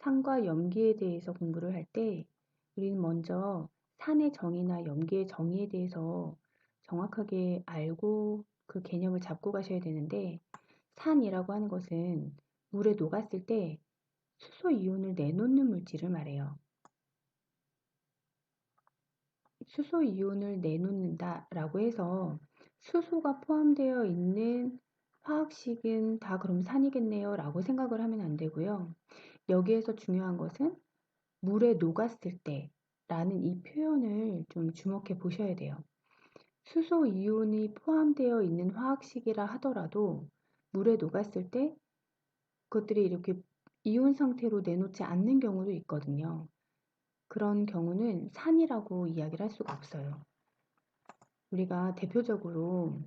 산과 염기에 대해서 공부를 할 때 우리는 먼저 산의 정의나 염기의 정의에 대해서 정확하게 알고 그 개념을 잡고 가셔야 되는데, 산이라고 하는 것은 물에 녹았을 때 수소 이온을 내놓는 물질을 말해요. 수소 이온을 내놓는다라고 해서 수소가 포함되어 있는 화학식은 다 그럼 산이겠네요 라고 생각을 하면 안 되고요. 여기에서 중요한 것은 물에 녹았을 때 라는 이 표현을 좀 주목해 보셔야 돼요. 수소 이온이 포함되어 있는 화학식이라 하더라도 물에 녹았을 때 그것들이 이렇게 이온 상태로 내놓지 않는 경우도 있거든요. 그런 경우는 산이라고 이야기를 할 수가 없어요. 우리가 대표적으로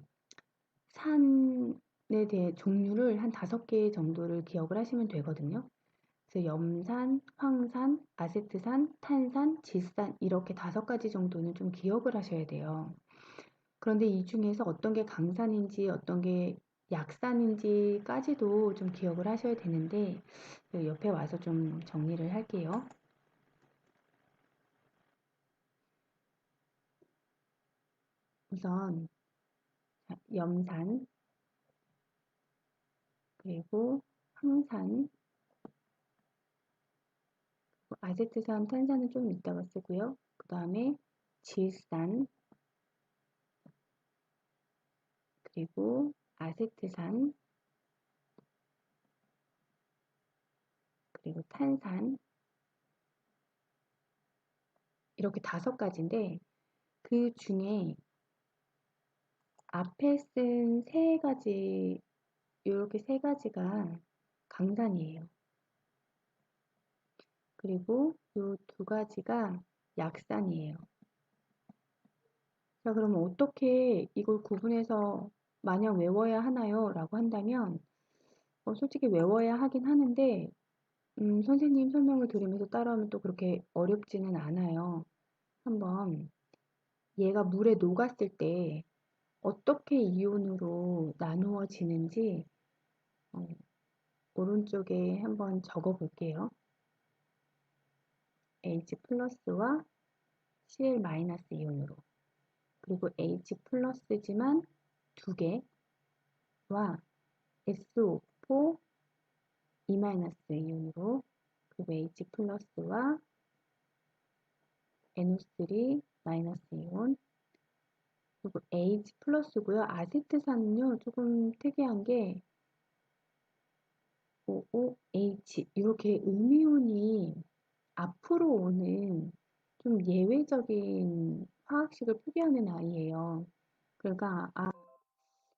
산에 대해 종류를 한 5개 정도를 기억을 하시면 되거든요. 그래서 염산, 황산, 아세트산, 탄산, 질산 이렇게 5가지 정도는 좀 기억을 하셔야 돼요. 그런데 이 중에서 어떤 게 강산인지 어떤 게 약산인지까지도 좀 기억을 하셔야 되는데, 옆에 와서 좀 정리를 할게요. 우선 염산, 그리고 황산, 아세트산, 탄산은 좀 이따가 쓰고요. 그 다음에 질산, 그리고 아세트산, 그리고 탄산, 이렇게 5가지인데 그 중에 앞에 쓴 3가지, 이렇게 3가지가 강산이에요. 그리고 이 2가지가 약산이에요. 자, 그러면 어떻게 이걸 구분해서 마냥 외워야 하나요? 라고 한다면, 솔직히 외워야 하긴 하는데, 선생님 설명을 들으면서 따라하면 또 그렇게 어렵지는 않아요. 한번 얘가 물에 녹았을 때 어떻게 이온으로 나누어지는지 어, 오른쪽에 한번 적어 볼게요. H 플러스와 Cl 마이너스 이온으로, 그리고 H 플러스지만 2개와 SO4 E 마이너스 이온으로, 그리고 H 플러스와 NO3 마이너스 이온, 그리고 H 플러스고요. 아세트산은요 조금 특이한 게 OOH 이렇게 음이온이 앞으로 오는 좀 예외적인 화학식을 표기하는 아이예요. 그러니까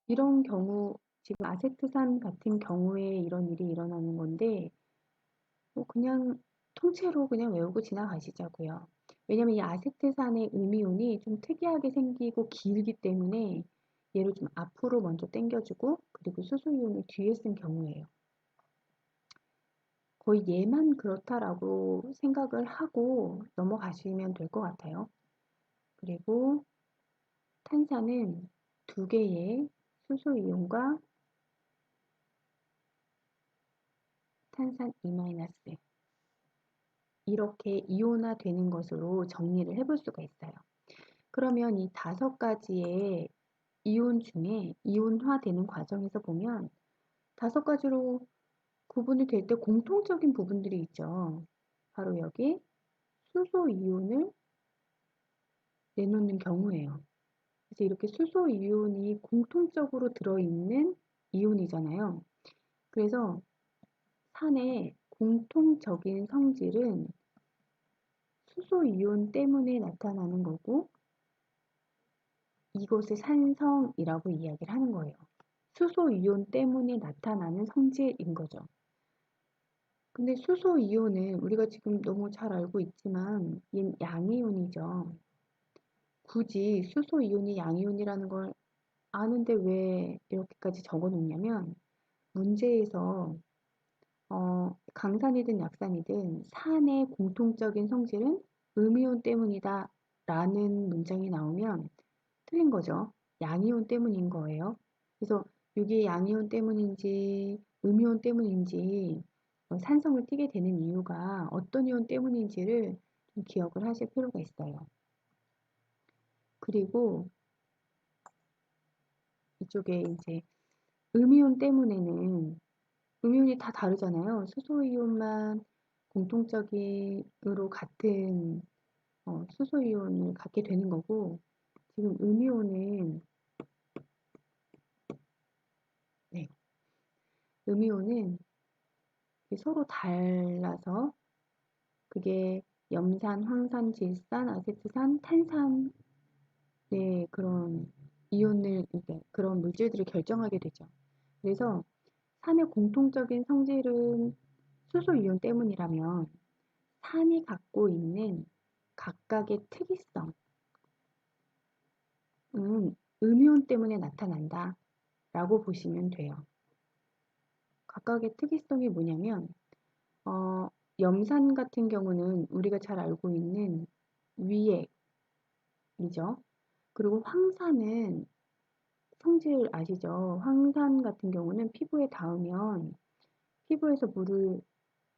이런 경우, 지금 아세트산 같은 경우에 이런 일이 일어나는 건데 그냥 통째로 그냥 외우고 지나가시자고요. 왜냐면 이 아세트산의 음이온이 좀 특이하게 생기고 길기 때문에 얘를 좀 앞으로 먼저 당겨주고, 그리고 수소이온을 뒤에 쓴 경우예요. 거의 얘만 그렇다라고 생각을 하고 넘어가시면 될 것 같아요. 그리고 탄산은 2개의 수소이온과 탄산 E- 이렇게 이온화되는 것으로 정리를 해볼 수가 있어요. 그러면 이 5가지의 이온 중에 이온화되는 과정에서 보면 5가지로 구분이 될 때 공통적인 부분들이 있죠. 바로 여기 수소 이온을 내놓는 경우예요. 그래서 이렇게 수소 이온이 공통적으로 들어있는 이온이잖아요. 그래서 산의 공통적인 성질은 수소 이온 때문에 나타나는 거고, 이것을 산성이라고 이야기를 하는 거예요. 수소 이온 때문에 나타나는 성질인 거죠. 근데 수소 이온은 우리가 지금 너무 잘 알고 있지만 얘는 양이온이죠. 굳이 수소 이온이 양이온이라는 걸 아는데 왜 이렇게까지 적어 놓냐면, 문제에서 강산이든 약산이든 산의 공통적인 성질은 음이온 때문이다 라는 문장이 나오면 틀린 거죠. 양이온 때문인 거예요. 그래서 이게 양이온 때문인지 음이온 때문인지 산성을 띠게 되는 이유가 어떤 이온 때문인지를 좀 기억을 하실 필요가 있어요. 그리고 이쪽에 이제 음이온 때문에는 음이온이 다 다르잖아요. 수소 이온만 공통적으로 같은 수소 이온을 갖게 되는 거고, 지금 음이온은 네, 음이온은 서로 달라서 그게 염산, 황산, 질산, 아세트산, 탄산 네, 그런 이온을 이제 그런 물질들을 결정하게 되죠. 그래서 산의 공통적인 성질은 수소 이온 때문이라면 산이 갖고 있는 각각의 특이성은 음이온 때문에 나타난다 라고 보시면 돼요. 각각의 특이성이 뭐냐면 염산 같은 경우는 우리가 잘 알고 있는 위액이죠. 그리고 황산은 성질 아시죠? 황산 같은 경우는 피부에 닿으면 피부에서 물을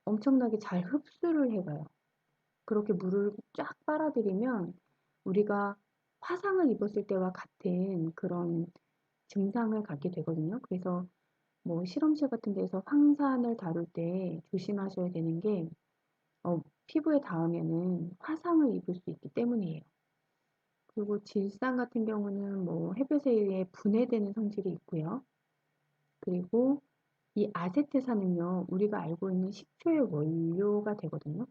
엄청나게 잘 흡수를 해가요. 그렇게 물을 쫙 빨아들이면 우리가 화상을 입었을 때와 같은 그런 증상을 갖게 되거든요. 그래서 뭐 실험실 같은 데서 황산을 다룰 때 조심하셔야 되는 게 피부에 닿으면은 화상을 입을 수 있기 때문이에요. 그리고 질산 같은 경우는 뭐 햇볕에 의해 분해되는 성질이 있고요. 그리고 이 아세트산은요, 우리가 알고 있는 식초의 원료가 되거든요.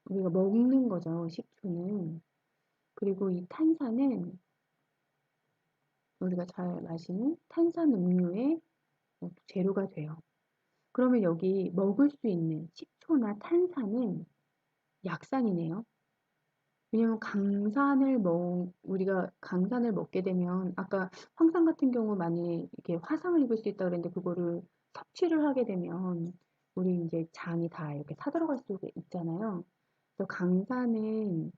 우리가 먹는 거죠, 식초는. 그리고 이 탄산은 우리가 잘 마시는 탄산 음료의 재료가 돼요. 그러면 여기 먹을 수 있는 식초나 탄산은 약산이네요. 왜냐면 우리가 강산을 먹게 되면, 아까 황산 같은 경우 많이 이렇게 화상을 입을 수 있다 그랬는데, 그거를 섭취를 하게 되면, 우리 이제 장이 다 이렇게 타들어갈 수 있잖아요. 그래서 강산은,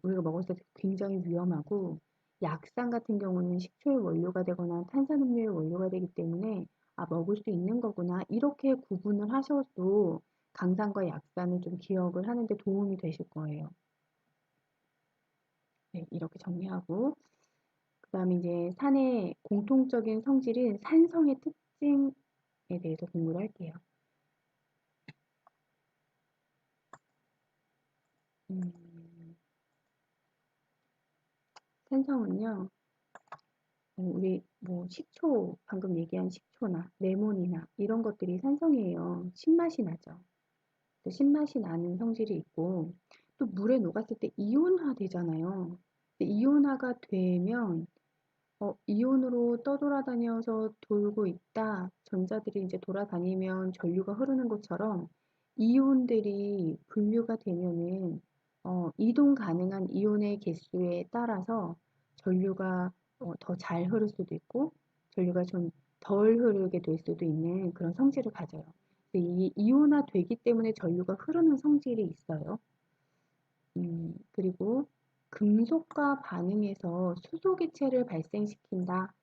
우리가 먹었을 때 굉장히 위험하고, 약산 같은 경우는 식초의 원료가 되거나 탄산음료의 원료가 되기 때문에, 아, 먹을 수 있는 거구나. 이렇게 구분을 하셔도 강산과 약산을 좀 기억을 하는데 도움이 되실 거예요. 네, 이렇게 정리하고 그다음에 이제 산의 공통적인 성질인 산성의 특징에 대해서 공부를 할게요. 음, 산성은요, 우리 뭐 식초 방금 얘기한 식초나 레몬이나 이런 것들이 산성이에요. 신맛이 나죠. 또 신맛이 나는 성질이 있고 또 물에 녹았을 때 이온화 되잖아요. 이온화가 되면 이온으로 떠돌아다녀서 돌고 있다. 전자들이 이제 돌아다니면 전류가 흐르는 것처럼 이온들이 분류가 되면은 이동 가능한 이온의 개수에 따라서 전류가 더 잘 흐를 수도 있고 전류가 좀 덜 흐르게 될 수도 있는 그런 성질을 가져요. 이 이온화 되기 때문에 전류가 흐르는 성질이 있어요. 그리고 금속과 반응해서 수소기체를 발생시킨다.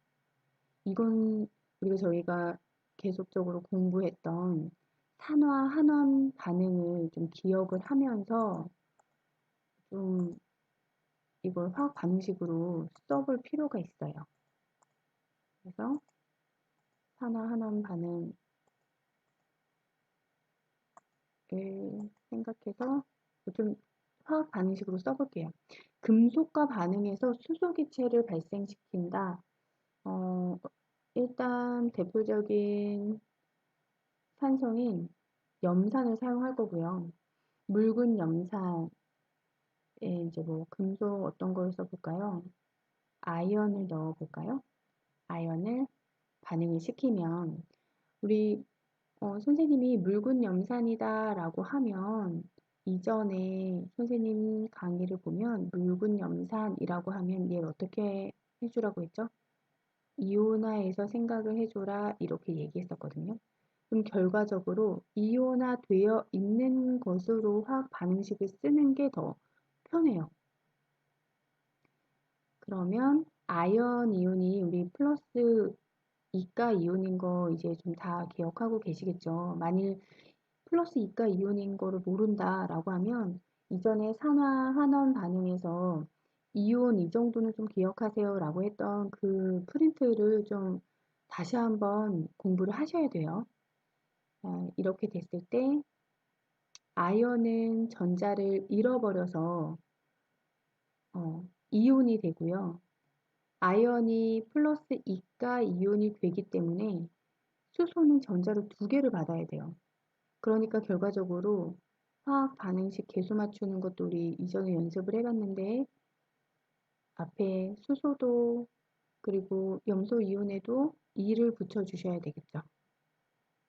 이건 우리가 저희가 계속적으로 공부했던 산화 한원 반응을 좀 기억을 하면서 좀 이걸 화학 반응식으로 써볼 필요가 있어요. 그래서 산화 한원 반응을 생각해서 좀 화학 반응식으로 써볼게요. 금속과 반응해서 수소기체를 발생시킨다. 어, 일단 대표적인 산성인 염산을 사용할 거고요. 묽은 염산에 이제 뭐 금속 어떤 걸 써볼까요? 아연을 넣어볼까요? 아연을 반응을 시키면 우리 선생님이 묽은 염산이다 라고 하면 이전에 선생님 강의를 보면 묽은 염산이라고 하면 얘를 어떻게 해주라고 했죠? 이온화해서 생각을 해줘라 이렇게 얘기했었거든요. 그럼 결과적으로 이온화되어 있는 것으로 화학 반응식을 쓰는 게 더 편해요. 그러면 아연 이온이 우리 플러스 이가 이온인 거 이제 좀 다 기억하고 계시겠죠. 만일 플러스 이가 이온인 거를 모른다라고 하면 이전에 산화 환원 반응에서 이온 이 정도는 좀 기억하세요라고 했던 그 프린트를 좀 다시 한번 공부를 하셔야 돼요. 이렇게 됐을 때 아연은 전자를 잃어버려서 이온이 되고요. 아연이 플러스 이가 이온이 되기 때문에 수소는 전자를 두 개를 받아야 돼요. 그러니까 결과적으로 화학 반응식 계수 맞추는 것도 우리 이전에 연습을 해봤는데 앞에 수소도 그리고 염소 이온에도 2를 붙여주셔야 되겠죠.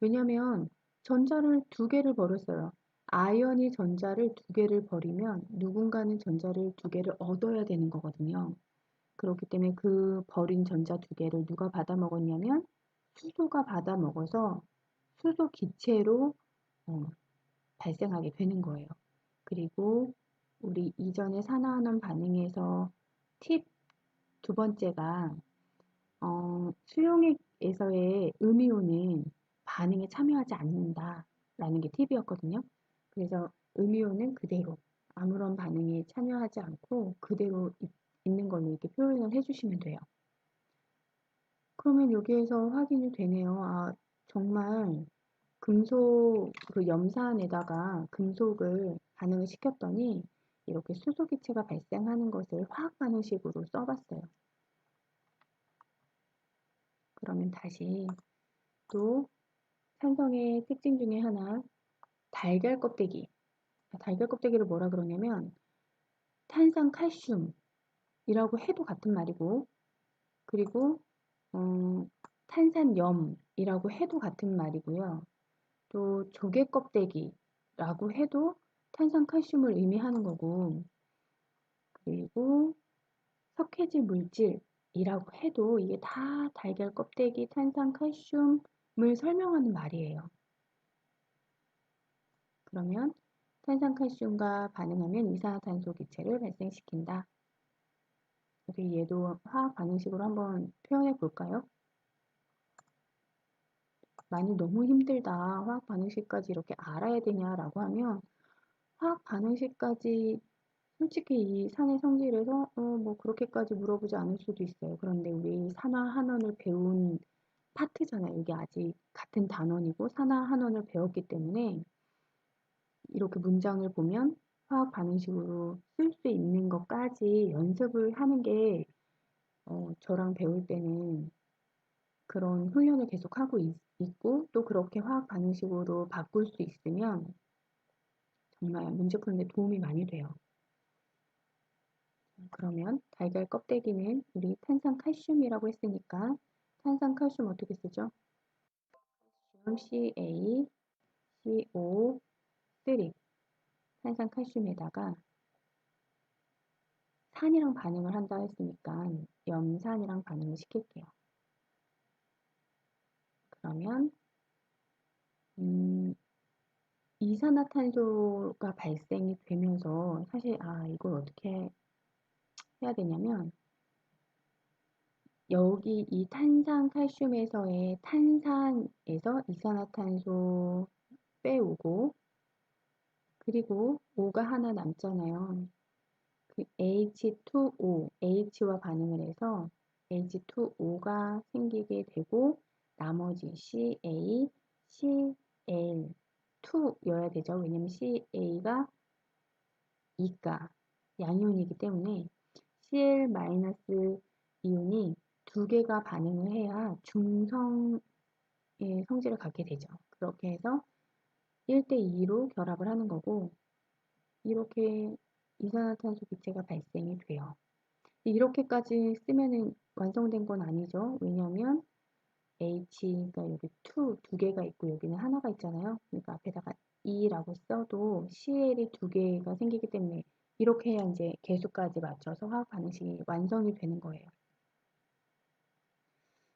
왜냐면 전자를 두 개를 버렸어요. 아연이 전자를 두 개를 버리면 누군가는 전자를 두 개를 얻어야 되는 거거든요. 그렇기 때문에 그 버린 전자 두 개를 누가 받아 먹었냐면 수소가 받아 먹어서 수소 기체로 어, 발생하게 되는 거예요. 그리고 우리 이전에 산화환원 반응에서 팁 두 번째가 수용액에서의 음이온은 반응에 참여하지 않는다라는 게 팁이었거든요. 그래서 음이온은 그대로 아무런 반응에 참여하지 않고 그대로 있는 걸로 이렇게 표현을 해주시면 돼요. 그러면 여기에서 확인이 되네요. 아, 정말 금속 그 염산에다가 금속을 반응을 시켰더니 이렇게 수소 기체가 발생하는 것을 화학 반응식으로 써봤어요. 그러면 다시 또 산성의 특징 중에 하나 달걀 껍데기. 달걀 껍데기를 뭐라 그러냐면 탄산 칼슘이라고 해도 같은 말이고 그리고 탄산염이라고 해도 같은 말이고요. 또 조개 껍데기라고 해도 탄산 칼슘을 의미하는 거고 그리고 석회질 물질이라고 해도 이게 다 달걀 껍데기 탄산 칼슘을 설명하는 말이에요. 그러면 탄산칼슘과 반응하면 이산화탄소 기체를 발생시킨다. 우리 얘도 화학 반응식으로 한번 표현해 볼까요? 많이 너무 힘들다. 화학 반응식까지 이렇게 알아야 되냐라고 하면 화학 반응식까지 솔직히 이 산의 성질에서 뭐 그렇게까지 물어보지 않을 수도 있어요. 그런데 우리 산화한원을 배운 파트잖아요. 이게 아직 같은 단원이고 산화한원을 배웠기 때문에 이렇게 문장을 보면 화학 반응식으로 쓸 수 있는 것까지 연습을 하는 게 저랑 배울 때는 그런 훈련을 계속 하고 있고 또 그렇게 화학 반응식으로 바꿀 수 있으면 정말 문제 푸는데 도움이 많이 돼요. 그러면 달걀 껍데기는 우리 탄산칼슘이라고 했으니까 탄산칼슘 어떻게 쓰죠? CaCO3 탄산칼슘에다가 산이랑 반응을 한다 했으니까 염산이랑 반응을 시킬게요. 그러면 이산화탄소가 발생이 되면서 사실 이걸 어떻게 해야 되냐면 여기 이 탄산칼슘에서의 탄산에서 이산화탄소 빼오고 그리고 O가 하나 남잖아요. 그 H2O, H와 반응을 해서 H2O가 생기게 되고 나머지 CA, CL2여야 되죠. 왜냐면 CA가 이가 양이온이기 때문에 Cl- 이온이 두 개가 반응을 해야 중성의 성질을 갖게 되죠. 그렇게 해서 1대2로 결합을 하는 거고 이렇게 이산화탄소 기체가 발생이 돼요. 이렇게까지 쓰면은 완성된 건 아니죠. 왜냐면 H가 여기 두 개가 있고 여기는 하나가 있잖아요. 그러니까 앞에다가 E라고 써도 CL이 두 개가 생기기 때문에 이렇게 해야 이제 개수까지 맞춰서 화학 반응식이 완성이 되는 거예요.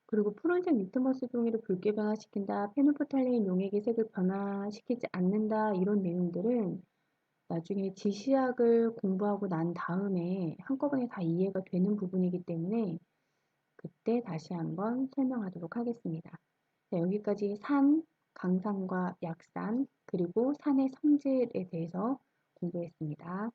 그리고 푸른색 리트머스 종이를 붉게 변화시킨다, 페노프탈레인 용액의 색을 변화시키지 않는다 이런 내용들은 나중에 지시학을 공부하고 난 다음에 한꺼번에 다 이해가 되는 부분이기 때문에 그때 다시 한번 설명하도록 하겠습니다. 자, 여기까지 산, 강산과 약산, 그리고 산의 성질에 대해서 공부했습니다.